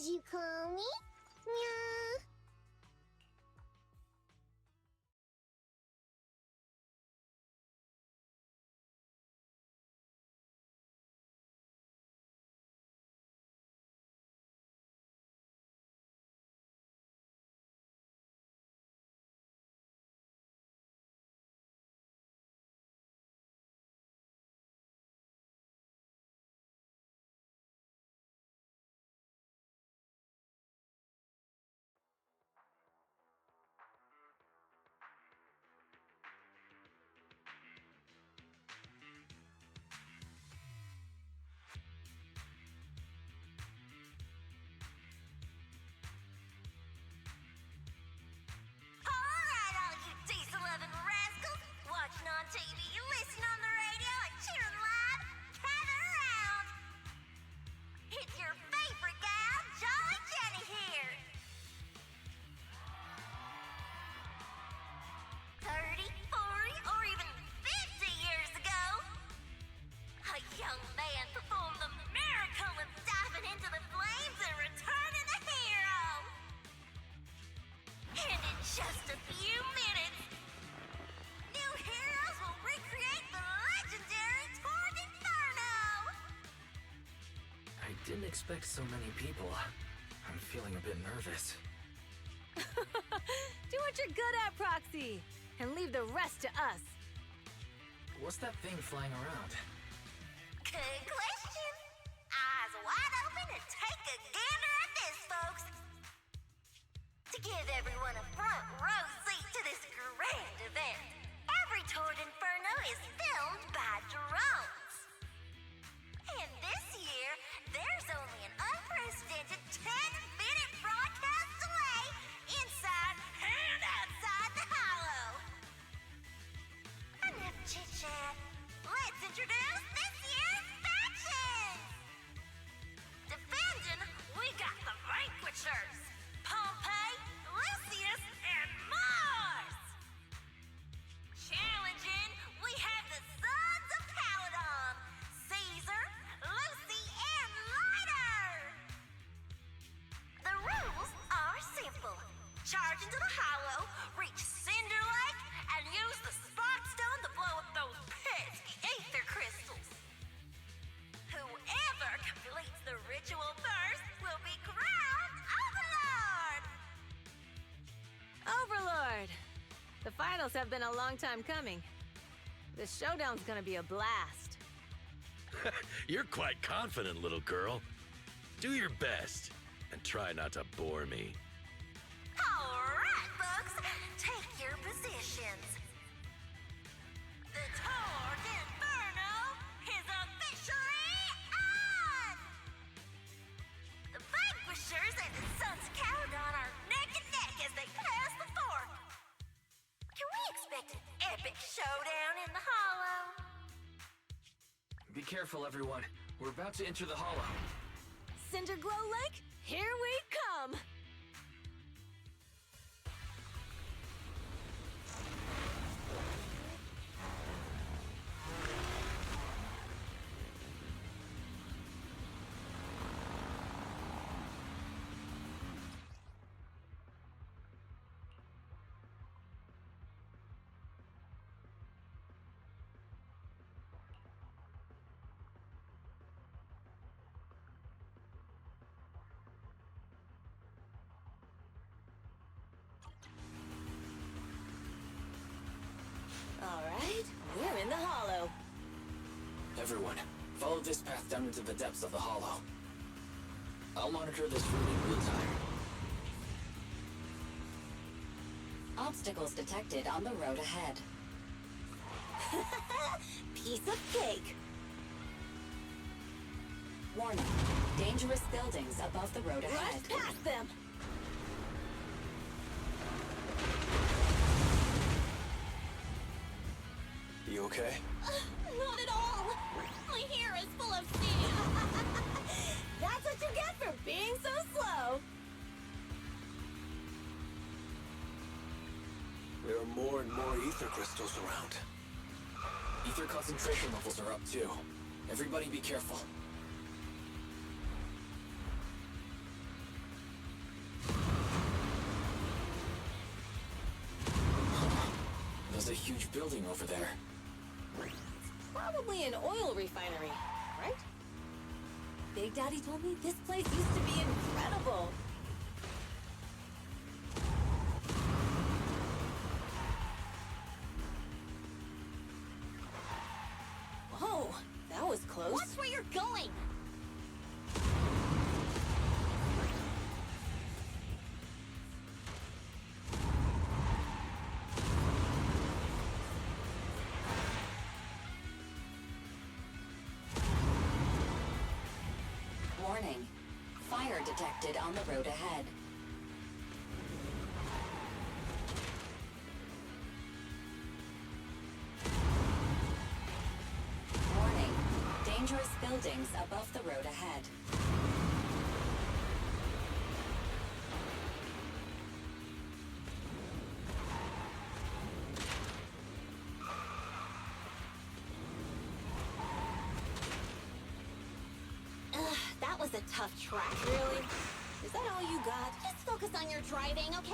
as you call me. Meow. Watching on TV, listening on the radio, and cheering live, gather around! It's your favorite gal, Jolly Jenny here! 30, 40, or even 50 years ago, a young man performed the miracle of diving into the flames and returning a hero! And in just a few minutes, heroes will recreate the legendary Tord Inferno! I didn't expect so many people. I'm feeling a bit nervous. Do what you're good at, Proxy, and leave the rest to us. What's that thing flying around? Good question. Eyes wide open and take a gander at this, folks. To give everyone a front row seat to this grand event, every Tord Inferno is filmed by drones. And this year, there's only an unprecedented 10-minute broadcast delay inside and outside the Hollow. Enough chit-chat. Let's introduce this year's factions. Defending, we got the Vanquishers, Pompey, Lucius, and Mars. Challenging, we have the Sons of Paladon, Caesar, Lucy, and Lighter! The rules are simple. Charge into the Hollow, reach Cinder Lake, and use the Spark Stone to blow up those pesky ether crystals. Whoever completes the ritual first will be crowned Overlord! Overlord! The finals have been a long time coming. The showdown's gonna be a blast. You're quite confident, little girl. Do your best, and try not to bore me. All right, folks, take your positions. The Tord Inferno is officially on! The Vanquishers and the Sons of Paladon are neck and neck as they pass the fork. Can we expect an epic showdown in the Hollow? Be careful, everyone. We're about to enter the Hollow. Cinderglow Lake, here we come! All right, we're in the Hollow. Everyone, follow this path down into the depths of the Hollow. I'll monitor this route in real time. Obstacles detected on the road ahead. Piece of cake. Warning, dangerous buildings above the road ahead. Rush past them. You okay? Not at all. My hair is full of sand. That's what you get for being so slow. There are more and more ether crystals around. Ether concentration levels are up too. Everybody be careful. a huge building over there. Probably an oil refinery, right? Big Daddy told me this place used to be incredible. Whoa, that was close. Watch where you're going! Warning. Fire detected on the road ahead. Warning. Dangerous buildings above the road ahead. That was a tough track. Really? Is that all you got? Just focus on your driving, okay?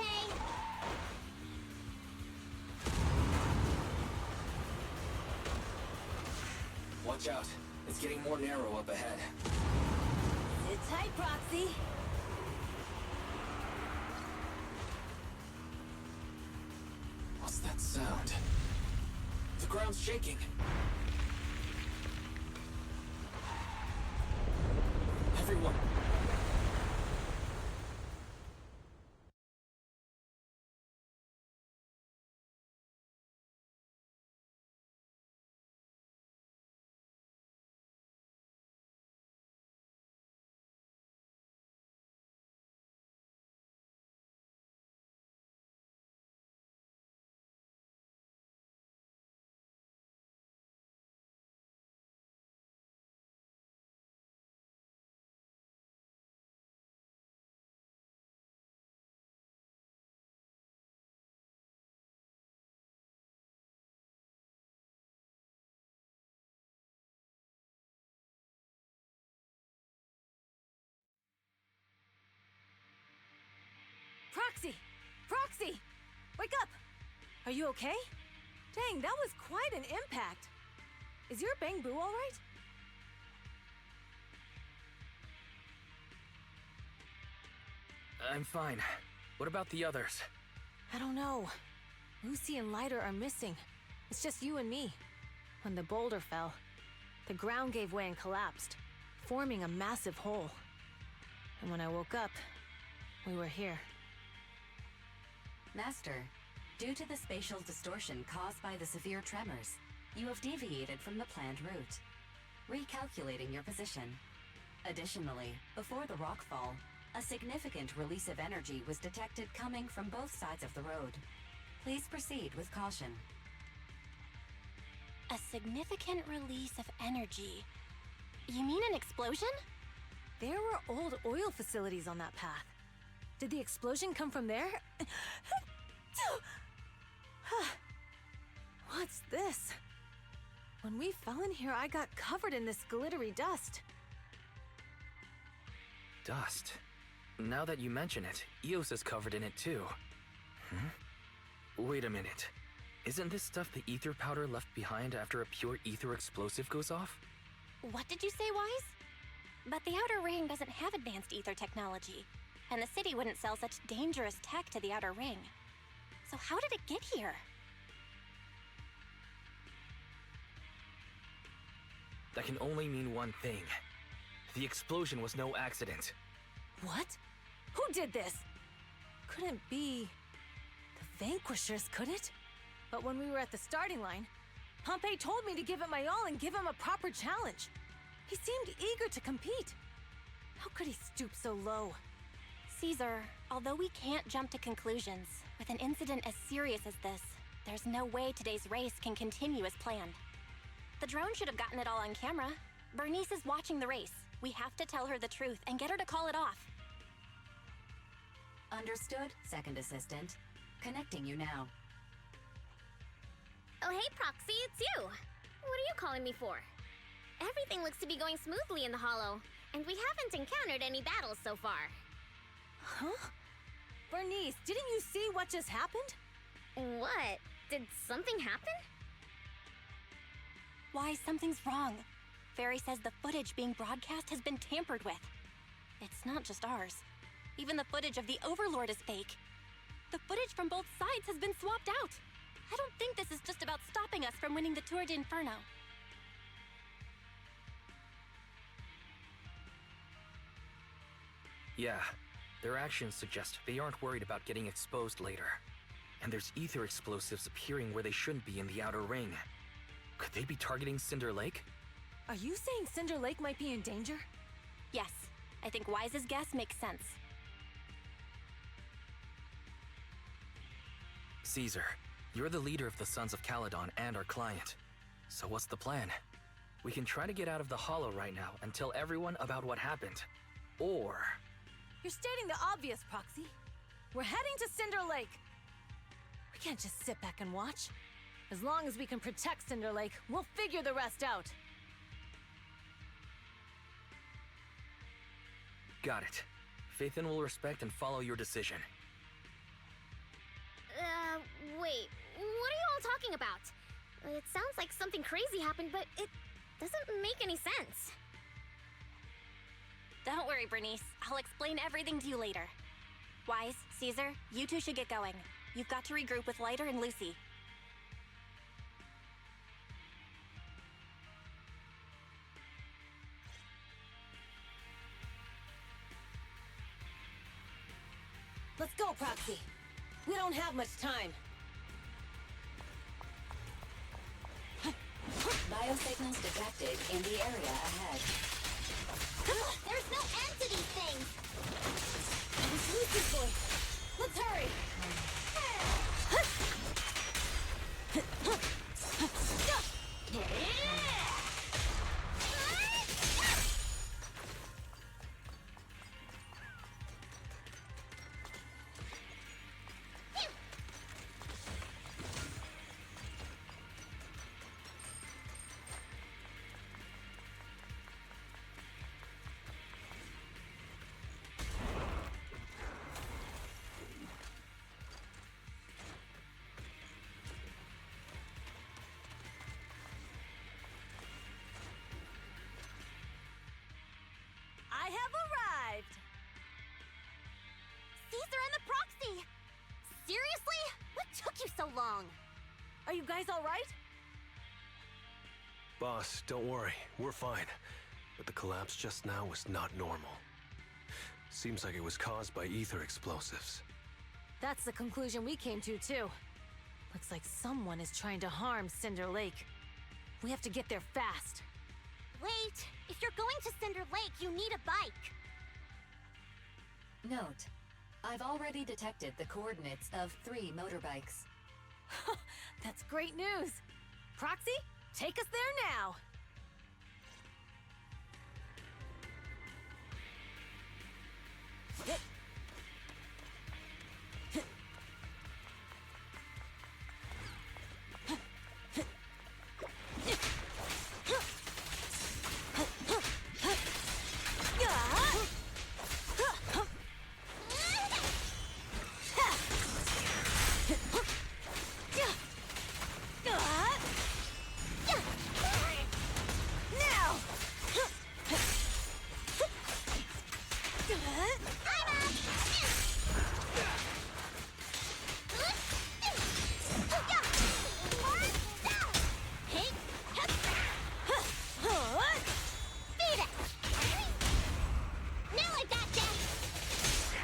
Watch out. It's getting more narrow up ahead. Sit tight, Proxy. What's that sound? The ground's shaking. Everyone. Proxy! Proxy! Wake up! Are you okay? Dang, that was quite an impact. Is your Bang Boo all right? I'm fine. What about the others? I don't know. Lucy and Lighter are missing. It's just you and me. When the boulder fell, the ground gave way and collapsed, forming a massive hole. And when I woke up, we were here. Master, due to the spatial distortion caused by the severe tremors, you have deviated from the planned route, recalculating your position. Additionally, before the rockfall, a significant release of energy was detected coming from both sides of the road. Please proceed with caution. A significant release of energy. You mean an explosion? There were old oil facilities on that path. Did the explosion come from there? What's this? When we fell in here, I got covered in this glittery dust. Dust. Now that you mention it, Eos is covered in it too. Wait a minute. Isn't this stuff the ether powder left behind after a pure ether explosive goes off? What did you say, Wise? But the Outer Ring doesn't have advanced ether technology, and the city wouldn't sell such dangerous tech to the Outer Ring. So how did it get here? That can only mean one thing. The explosion was no accident. What? Who did this? Couldn't be the Vanquishers, could it? But when we were at the starting line, Pompey told me to give it my all and give him a proper challenge. He seemed eager to compete. How could he stoop so low? Caesar, although we can't jump to conclusions, with an incident as serious as this, there's no way today's race can continue as planned. The drone should have gotten it all on camera. Bernice is watching the race. We have to tell her the truth and get her to call it off. Understood, Second Assistant. Connecting you now. Oh, hey, Proxy, it's you. What are you calling me for? Everything looks to be going smoothly in the Hollow, and we haven't encountered any battles so far. Huh? Bernice, didn't you see what just happened? What? Did something happen? Why, something's wrong. Fairy says the footage being broadcast has been tampered with. It's not just ours. Even the footage of the Overlord is fake. The footage from both sides has been swapped out. I don't think this is just about stopping us from winning the Tour d'Inferno. Yeah, their actions suggest they aren't worried about getting exposed later. And there's ether explosives appearing where they shouldn't be in the outer ring. Could they be targeting Cinder Lake? Are you saying Cinder Lake might be in danger? Yes, I think Wise's guess makes sense. Caesar, you're the leader of the Sons of Caledon and our client. So what's the plan? We can try to get out of the Hollow right now and tell everyone about what happened. Or... You're stating the obvious, Proxy. We're heading to Cinder Lake. We can't just sit back and watch. As long as we can protect Cinder Lake, we'll figure the rest out. Got it. Phaethon will respect and follow your decision. Wait. What are you all talking about? It sounds like something crazy happened, but it doesn't make any sense. Don't worry, Bernice. I'll explain everything to you later. Wise, Caesar, you two should get going. You've got to regroup with Lighter and Lucy. Let's go, Proxy. We don't have much time. Biosignals detected in the area ahead. There's no end to these things! It's Lucy's voice. Let's hurry! I have arrived! Caesar and the Proxy! Seriously? What took you so long? Are you guys all right? Boss, don't worry. We're fine. But the collapse just now was not normal. Seems like it was caused by ether explosives. That's the conclusion we came to, too. Looks like someone is trying to harm Cinder Lake. We have to get there fast. Wait! If you're going to Cinder Lake, you need a bike! Note, I've already detected the coordinates of 3 motorbikes. That's great news! Proxy, take us there now!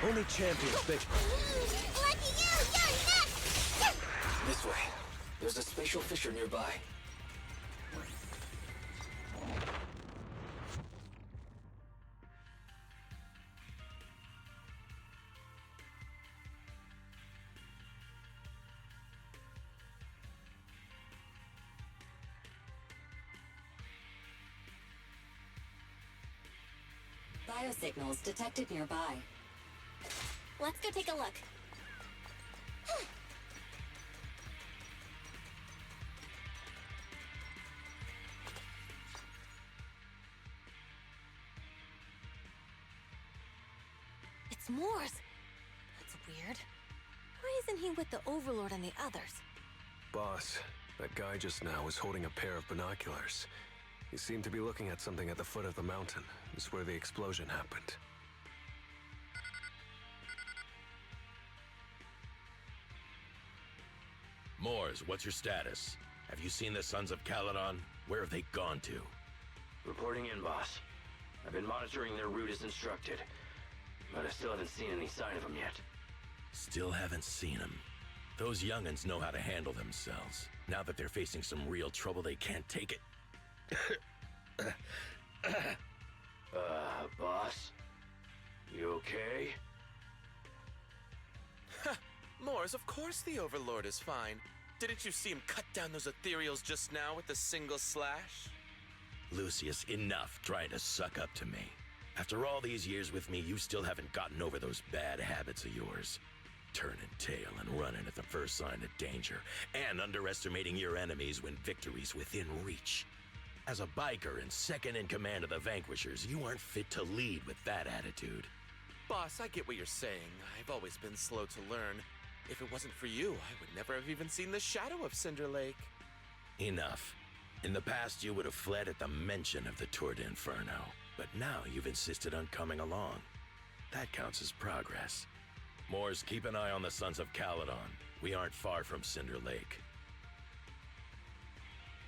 Only champions, bitch. Lucky you! You're next! This way. There's a spatial fissure nearby. Biosignals detected nearby. Let's go take a look. It's Morse! That's weird. Why isn't he with the Overlord and the others? Boss, that guy just now was holding a pair of binoculars. He seemed to be looking at something at the foot of the mountain. It's where the explosion happened. Moors, what's your status? Have you seen the Sons of Caledon? Where have they gone to? Reporting in, boss. I've been monitoring their route as instructed, but I still haven't seen any sign of them yet. Still haven't seen them. Those young'uns know how to handle themselves. Now that they're facing some real trouble, they can't take it. Boss? You okay? Moors, of course the Overlord is fine. Didn't you see him cut down those ethereals just now with a single slash? Lucius, enough trying to suck up to me. After all these years with me, you still haven't gotten over those bad habits of yours. Turning tail and running at the first sign of danger, and underestimating your enemies when victory's within reach. As a biker and second in command of the Vanquishers, you aren't fit to lead with that attitude. Boss, I get what you're saying. I've always been slow to learn. If it wasn't for you, I would never have even seen the shadow of Cinder Lake. Enough. In the past, you would have fled at the mention of the Tour de Inferno, but now you've insisted on coming along. That counts as progress. Moors, keep an eye on the Sons of Caledon. We aren't far from Cinder Lake.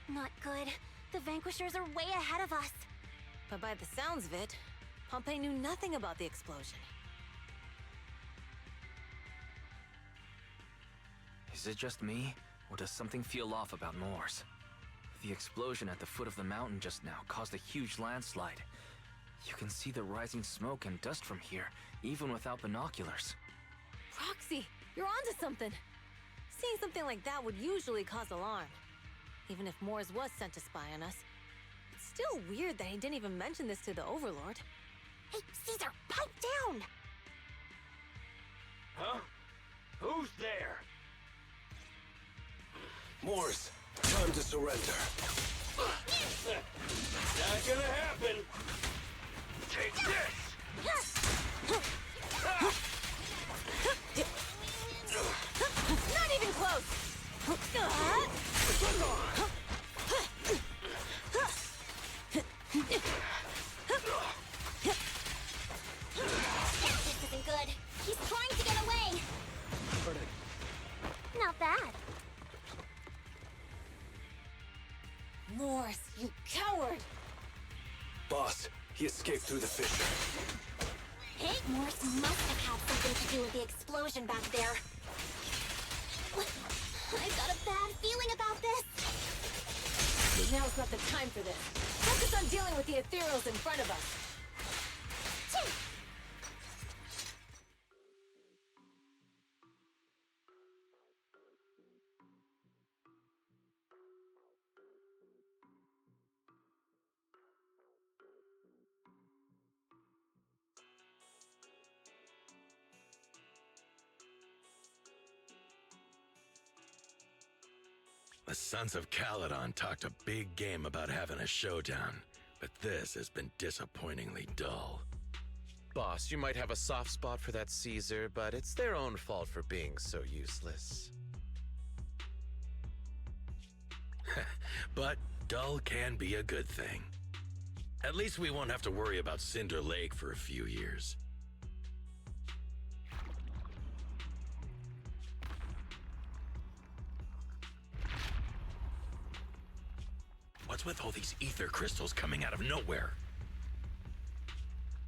Not good. The Vanquishers are way ahead of us. But by the sounds of it, Pompey knew nothing about the explosion. Is it just me, or does something feel off about Moors? The explosion at the foot of the mountain just now caused a huge landslide. You can see the rising smoke and dust from here, even without binoculars. Roxy, you're onto something. Seeing something like that would usually cause alarm. Even if Moors was sent to spy on us. It's still weird that he didn't even mention this to the Overlord. Hey, Caesar, pipe down! Huh? Who's there? Moors, time to surrender. Not gonna happen! Take this! Not even close! This isn't good. He's trying to get away. Not bad. Moors, you coward! Boss, he escaped through the fissure. Hey, Morse must have had something to do with the explosion back there. I've got a bad feeling about this. But now's not the time for this. Focus on dealing with the ethereals in front of us. The Sons of Caledon talked a big game about having a showdown, but this has been disappointingly dull. Boss, you might have a soft spot for that Caesar, but it's their own fault for being so useless. But dull can be a good thing. At least we won't have to worry about Cinder Lake for a few years. What's with all these ether crystals coming out of nowhere?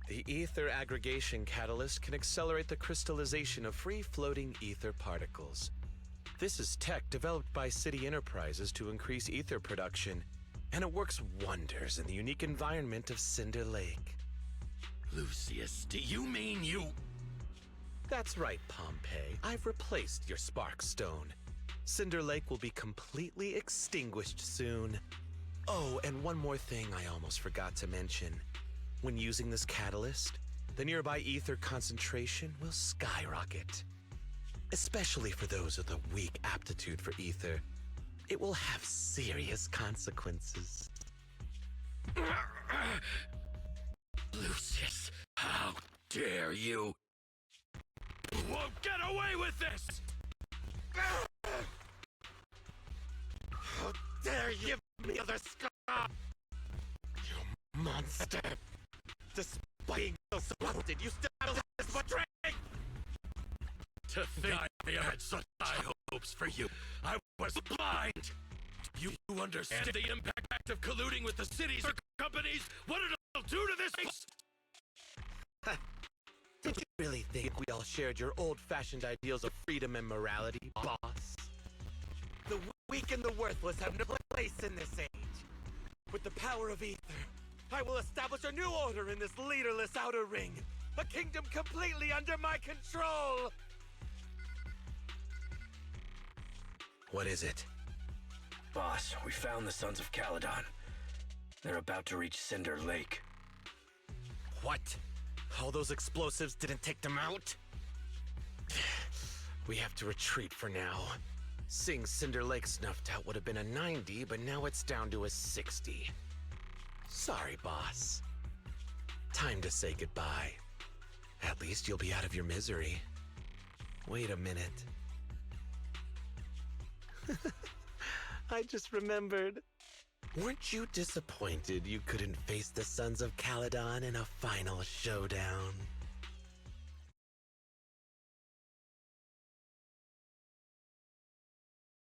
The ether aggregation catalyst can accelerate the crystallization of free-floating ether particles. This is tech developed by City Enterprises to increase ether production, and it works wonders in the unique environment of Cinder Lake. Lucius, do you mean you... That's right, Pompey. I've replaced your spark stone. Cinder Lake will be completely extinguished soon. Oh, and one more thing I almost forgot to mention. When using this catalyst, the nearby ether concentration will skyrocket. Especially for those with a weak aptitude for ether, it will have serious consequences. Lucius, how dare you? You won't get away with this! dare you give me other scar? You monster! Despite being so surrounded, you still this betraying! To think I had such high hopes for you. I was blind. You understand the impact of colluding with the cities or companies? What it'll do to this place? Did you really think we all shared your old-fashioned ideals of freedom and morality, boss? The weak and the worthless have no place in this age. With the power of Ether, I will establish a new order in this leaderless outer ring. A kingdom completely under my control! What is it? Boss, we found the Sons of Caledon. They're about to reach Cinder Lake. What? All those explosives didn't take them out? We have to retreat for now. Seeing Cinder Lake snuffed out would have been a 90, but now it's down to a 60. Sorry, boss. Time to say goodbye. At least you'll be out of your misery. Wait a minute. I just remembered. Weren't you disappointed you couldn't face the Sons of Caledon in a final showdown?